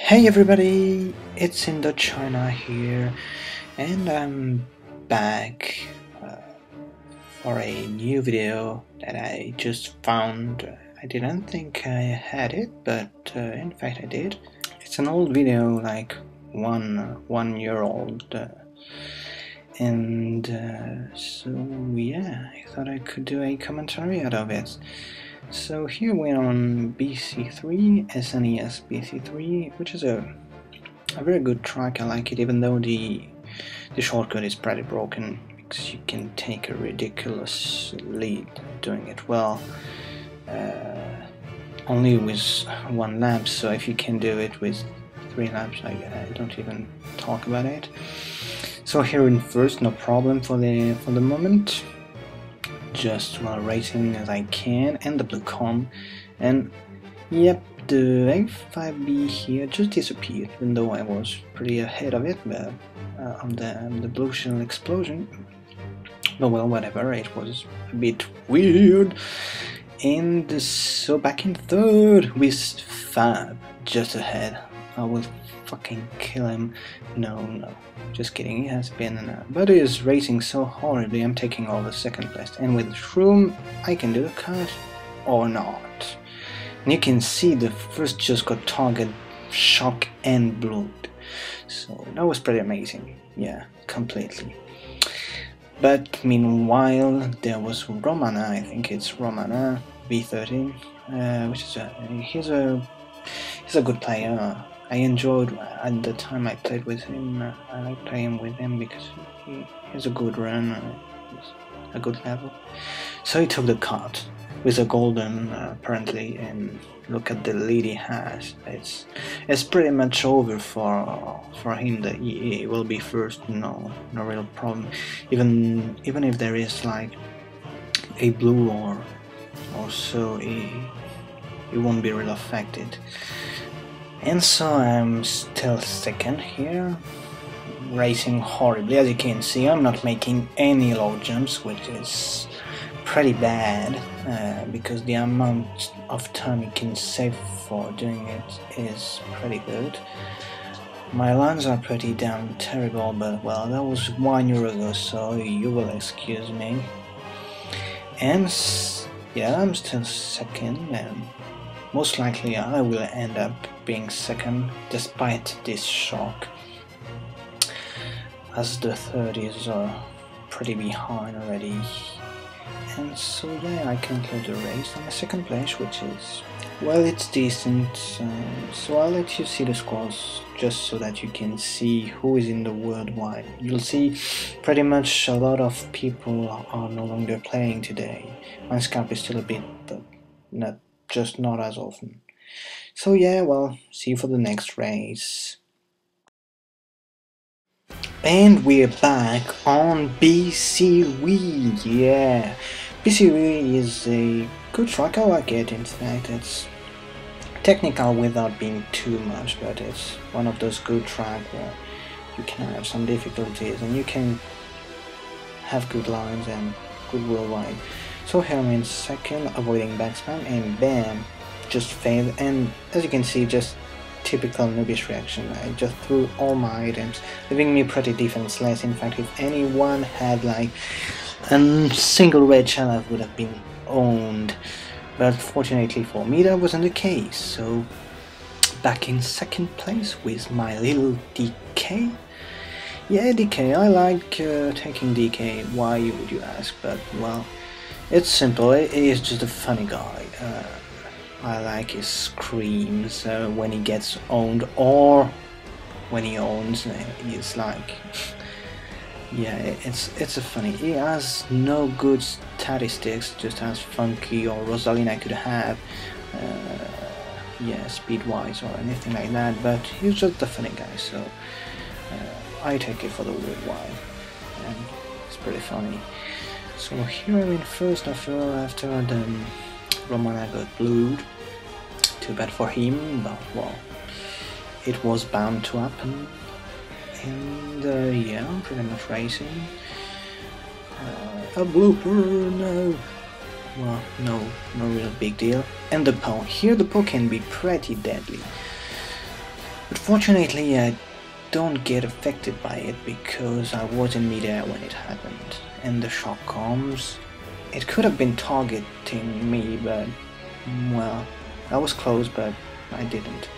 Hey everybody, it's Indochina here, and I'm back for a new video that I just found. I didn't think I had it, but in fact I did. It's an old video, like one year old, and so yeah, I thought I could do a commentary out of it. So here we're on BC3, SNES BC3, which is a very good track. I like it, even though the shortcut is pretty broken, because you can take a ridiculous lead doing it well, only with one lap. So if you can do it with 3 laps, I don't even talk about it. So here in first, no problem for the moment. Just racing as I can, and the blue com, and yep, the A5B here just disappeared, even though I was pretty ahead of it, but on the blue shell explosion. But well, whatever, it was a bit weird. And so back in third with Fab just ahead. I will fucking kill him. No, just kidding, he has been but he is racing so horribly. I'm taking over second place, and with Shroom I can do the cut or not. And you can see the first just got target, shock and blood, so that was pretty amazing. Yeah, completely. But meanwhile there was Romana, I think it's Romana V13, which is he's a good player. I enjoyed at the time I played with him. I like playing with him because he has a good run, he's a good level. So he took the cut with a golden apparently, and look at the lead he has. It's pretty much over for him. That he will be first. No real problem. Even if there is like a blue or so, he won't be real affected. And so I'm still second here, racing horribly. As you can see, I'm not making any low jumps, which is pretty bad, because the amount of time you can save for doing it is pretty good. My lines are pretty damn terrible, but well, that was 1 year ago, so you will excuse me. And yeah, I'm still second, and most likely I will end up being second despite this shock, as the third is pretty behind already. And so yeah, I conclude the race on the second place, which is, well, it's decent. So I'll let you see the scores just so that you can see who is in the worldwide. You'll see pretty much a lot of people are no longer playing today. My scalp is still a bit, but not as often. So yeah, well, see you for the next race. And we're back on BCWii. Yeah, BCWii is a good track. I like it. In fact, it's technical without being too much, but it's one of those good tracks where you can have some difficulties and you can have good lines and good worldwide. So here I'm in second, avoiding backspam, and bam, just failed. And as you can see, just typical noobish reaction. I just threw all my items, leaving me pretty defenseless. In fact, if anyone had like a single red shell, I would have been owned. But fortunately for me, that wasn't the case. So back in second place with my little DK. Yeah, DK, I like taking DK. Why would you ask? But well, it's simple. He is just a funny guy. I like his screams when he gets owned, or when he owns. He's like, yeah, it's a funny. He has no good statistics, just as Funky or Rosalina could have, yeah, speed-wise or anything like that. But he's just a funny guy, so I take it for the worldwide, and it's pretty funny. So here I'm in first after the Romana got blued. Too bad for him, but well, it was bound to happen. And yeah, I'm pretty much racing. A blooper, no. Well, no real big deal. And the POW. Here the POW can be pretty deadly. But fortunately I don't get affected by it because I was in midair when it happened, and the shock comes. It could have been targeting me, but well, I was close, but I didn't.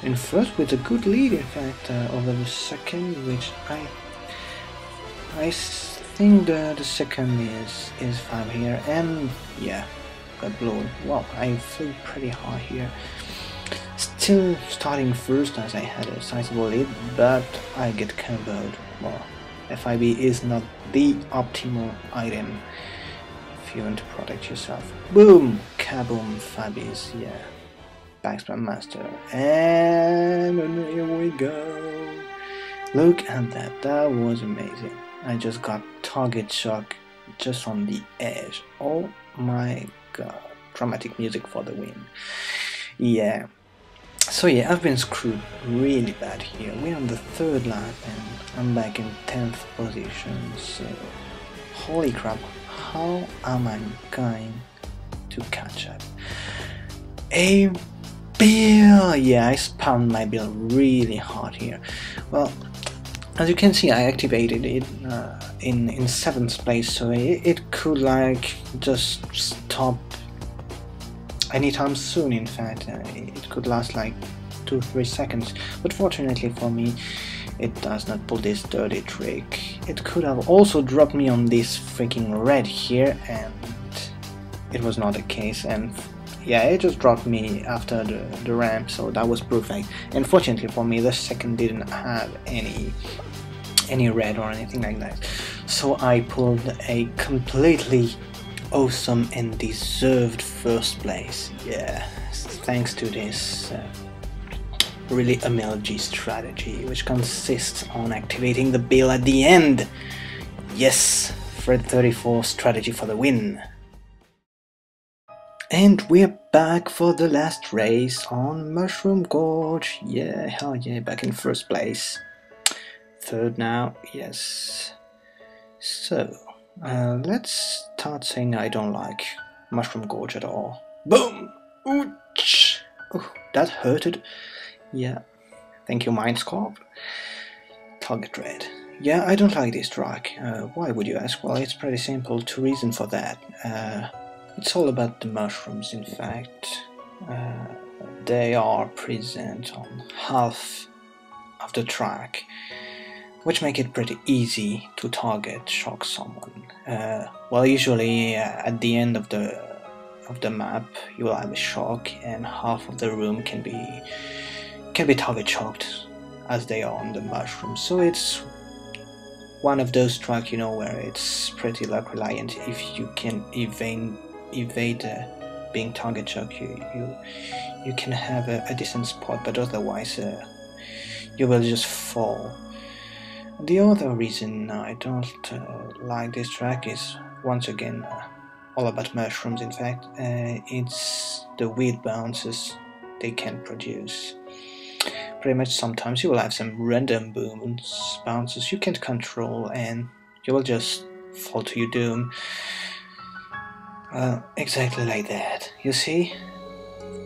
In first with a good lead, in fact, over the second, which I think the second is 5 here, and yeah, got blown. Wow, I flew pretty high here. Still starting first as I had a sizable lead, but I get comboed. Well, FIB is not the optimal item if you want to protect yourself. Boom! Kaboom! Fabis, yeah. Backspam master, and here we go. Look at that, that was amazing. I just got target shock just on the edge. Oh my god, dramatic music for the win. Yeah, so yeah, I've been screwed really bad here. We're on the 3rd lap and I'm back in 10th position, so holy crap, how am I going to catch up? A bill! Yeah, I spammed my bill really hard here. Well, as you can see, I activated it in 7th place, so it could like just stop anytime soon. In fact, it could last like 2-3 seconds, but fortunately for me it does not pull this dirty trick. It could have also dropped me on this freaking red here, and it was not the case, and yeah, it just dropped me after the ramp, so that was perfect. And fortunately for me, the second didn't have any red or anything like that, so I pulled a completely awesome and deserved 1st place. Yeah, thanks to this really MLG strategy, which consists on activating the bill at the end. Yes, Fred 34 strategy for the win. And we're back for the last race on Mushroom Gorge. Yeah, hell yeah, back in 1st place. 3rd now, yes. So, let's start saying I don't like Mushroom Gorge at all. Boom! Ouch! Oh, that hurted. Yeah, thank you, Mindscorp. Target red. Yeah, I don't like this track. Why would you ask? Well, it's pretty simple. 2 reasons for that. It's all about the mushrooms, in fact. They are present on half of the track, which make it pretty easy to target shock someone. Well, usually at the end of the map you will have a shock, and half of the room can be target shocked as they are on the mushrooms. So it's one of those tracks, you know, where it's pretty luck reliant. If you can evade being target shocked, you can have a decent spot, but otherwise you will just fall. The other reason I don't like this track is, once again, all about mushrooms. In fact, it's the weird bounces they can produce. Pretty much sometimes you will have some random bounces you can't control, and you will just fall to your doom. Exactly like that. You see,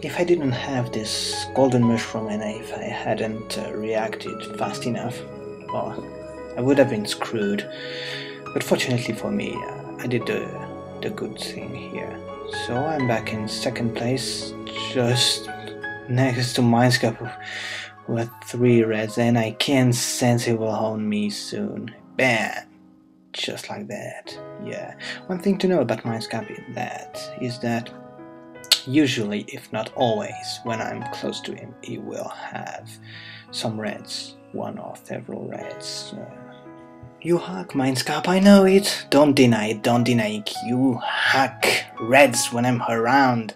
if I didn't have this golden mushroom and if I hadn't reacted fast enough, well, I would have been screwed. But fortunately for me, I did the good thing here. So I'm back in 2nd place, just next to Mindscape with 3 reds, and I can sense it will own me soon. Bam! Just like that. Yeah. One thing to know about Mindscape is that usually, if not always, when I'm close to him, he will have some reds, 1 or several reds. You hack Mindscape, I know it. Don't deny it, don't deny it. You hack reds when I'm around.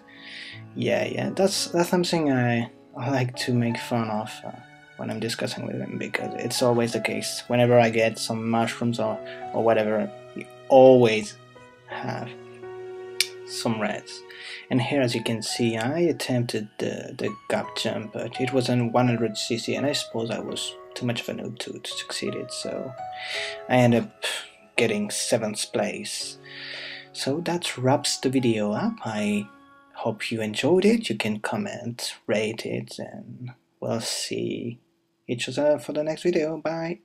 Yeah, that's something I like to make fun of when I'm discussing with him, because it's always the case. Whenever I get some mushrooms or whatever, we always have some reds. And here, as you can see, I attempted the gap jump, but it was on 100cc, and I suppose I was too much of a noob to succeed it, so I ended up getting 7th place. So that wraps the video up. I hope you enjoyed it. You can comment, rate it, and we'll see each other for the next video. Bye.